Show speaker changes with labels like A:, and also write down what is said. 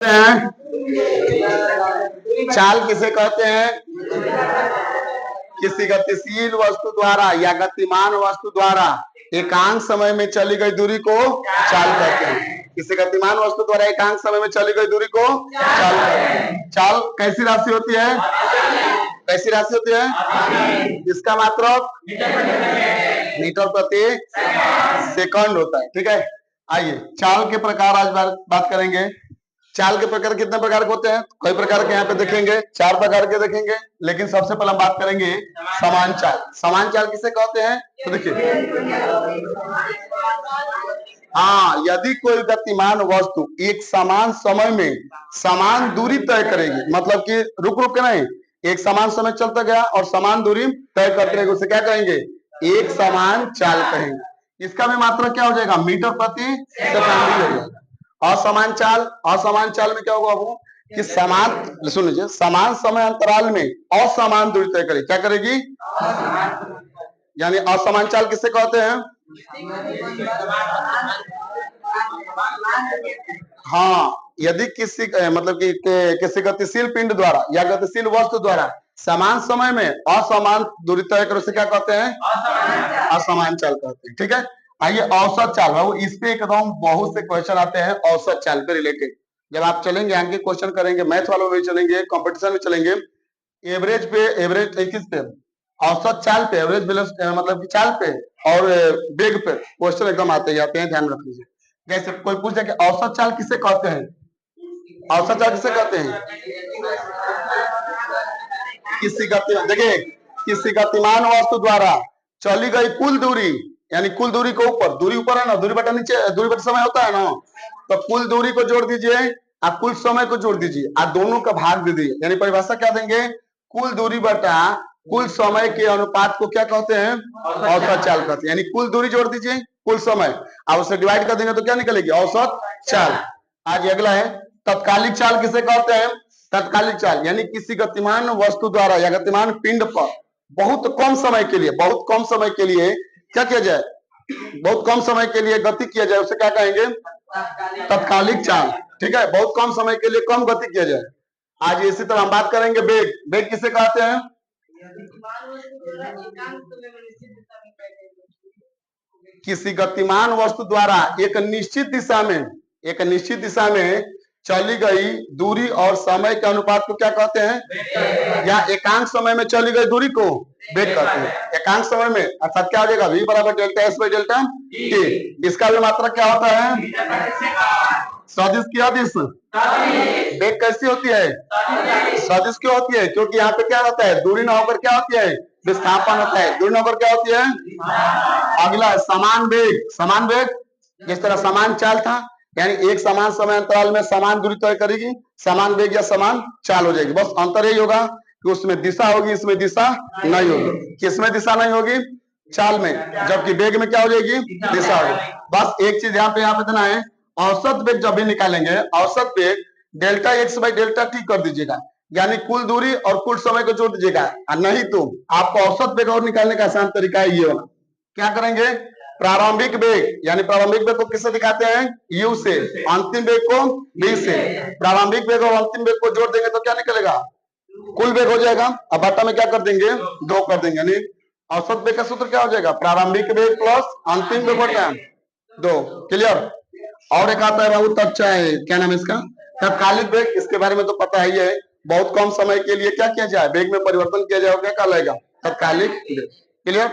A: हैं? चाल किसे कहते हैं? किसी गतिशील वस्तु द्वारा या गतिमान वस्तु द्वारा एकांक समय में चली गई दूरी को चाल कहते हैं। किसी गतिमान वस्तु द्वारा एकांक समय में चली गई दूरी को चाल कहते हैं। चाल कैसी राशि होती है? कैसी राशि होती है? इसका मात्रक मीटर प्रति सेकंड होता है। ठीक है, आइए चाल के प्रकार आज बात करेंगे। चाल के प्रकार कितने प्रकार के होते हैं? कई प्रकार के यहाँ पे देखेंगे, 4 प्रकार के देखेंगे, लेकिन सबसे पहले हम बात करेंगे समान चाल। समान चाल किसे कहते हैं? तो देखिए, हाँ, यदि कोई गतिमान वस्तु एक समान समय में समान दूरी तय करेगी, मतलब कि रुक रुक के नहीं, एक समान समय चलता गया और समान दूरी तय करते रहेगी, उसे क्या कहेंगे? एक समान चाल कहेंगे। इसका भी मात्रा क्या हो जाएगा? मीटर प्रति सेकंड हो जाएगा। असमान चाल, असमान चाल में क्या होगा वो कि समान, सुन लीजिए, समान समय अंतराल में असमान दूरी तय करेगी। क्या करेगी? यानी असमान चाल किसे कहते हैं? हाँ, यदि किसी मतलब कि किसी गतिशील पिंड द्वारा या गतिशील वस्तु द्वारा समान समय में असमान दूरी तय करे, उसे क्या कहते हैं? असमान चाल कहते हैं। ठीक है, आइए औसत चाल, बाबू इस पे एकदम बहुत से क्वेश्चन आते हैं औसत चाल पे रिलेटेड। जब आप चलेंगे आगे क्वेश्चन करेंगे, मैथ वालों में भी चलेंगे, कंपटीशन में चलेंगे, एवरेज पे, एवरेज किस पे? औसत चाल पे, एवरेज मतलब कि चाल पे और वेग पे क्वेश्चन एकदम आते हैं, ध्यान रख लीजिए। जैसे कोई पूछे कि औसत चाल किसे कहते हैं? औसत चाल किसे कहते हैं? किसी गतिमान, देखिए, किसी गतिमान वस्तु द्वारा चली गई कुल दूरी, यानी कुल दूरी को ऊपर, दूरी ऊपर है ना, दूरी बटा नीचे, दूरी बटा समय होता है ना, तो कुल दूरी को जोड़ दीजिए और कुल समय को जोड़ दीजिए और दोनों का भाग दे दीजिए, यानी परिभाषा क्या देंगे? कुल दूरी बटा कुल समय के अनुपात को क्या कहते हैं? औसत चाल कहते हैं। यानी कुल दूरी जोड़ दीजिए कुल समय और उसे डिवाइड कर देंगे तो क्या निकलेगी? औसत चाल। आज अगला है तत्कालिक चाल किसे कहते हैं? तत्कालिक चाल यानी किसी गतिमान वस्तु द्वारा या गतिमान पिंड पर बहुत कम समय के लिए, बहुत कम समय के लिए क्या किया जाए? बहुत कम समय के लिए गति किया जाए, उसे क्या कहेंगे? तत्कालिक चाल। ठीक है, बहुत कम समय के लिए कम गति किया जाए। आज इसी तरह हम बात करेंगे वेग। वेग किसे कहते हैं? किसी गतिमान वस्तु द्वारा एक निश्चित दिशा में चली गई दूरी और समय के अनुपात को क्या कहते हैं? या एकांक समय में चली गई दूरी को वेग कहते हैं। एकांक समय में अर्थात क्या हो जाएगा? v बराबर delta S by delta T. इसका भी मात्रा क्या होता है? सदिश की अदिश। वेग कैसी होती है? सदिश क्यों होती है? क्योंकि यहाँ पे क्या होता है? दूरी ना होकर क्या होती है? विस्थापन होता है। दूरी ना होकर क्या होती है? अगला समान वेग। समान वेग जिस तरह समान चाल था, यानी एक समान समय अंतराल में समान दूरी तय करेगी, समान वेग या समान चाल हो जाएगी। बस अंतर यही होगा कि उसमें दिशा होगी, इसमें दिशा नहीं होगी। किसमें दिशा नहीं होगी? चाल में। जबकि वेग में क्या हो जाएगी? दिशा होगी। बस एक चीज यहाँ पे देना है, औसत वेग जब भी निकालेंगे, औसत वेग delta x by delta T कर दीजिएगा, यानी कुल दूरी और कुल समय को जोड़ दीजिएगा। नहीं तो आपको औसत वेग और निकालने का आसान तरीका है ये होगा। क्या करेंगे? प्रारंभिक वेग, यानी प्रारंभिक वेग को किससे दिखाते हैं? u से, अंतिम वेग को v से। प्रारंभिक वेग और अंतिम वेग को जोड़ देंगे तो क्या निकलेगा? कुल वेग हो जाएगा। अब बटा में क्या कर देंगे? 2 कर देंगे, यानी औसत वेग का सूत्र क्या हो जाएगा? प्रारंभिक वेग प्लस अंतिम वेग बटा 2। क्लियर? और एक आता है बाबू क्या नाम है इसका? तत्कालिक वेग। इसके बारे में तो पता ही है, बहुत कम समय के लिए क्या किया जाए? वेग में परिवर्तन किया जाए, क्या कहलाएगा? तत्कालिक वेग। क्लियर?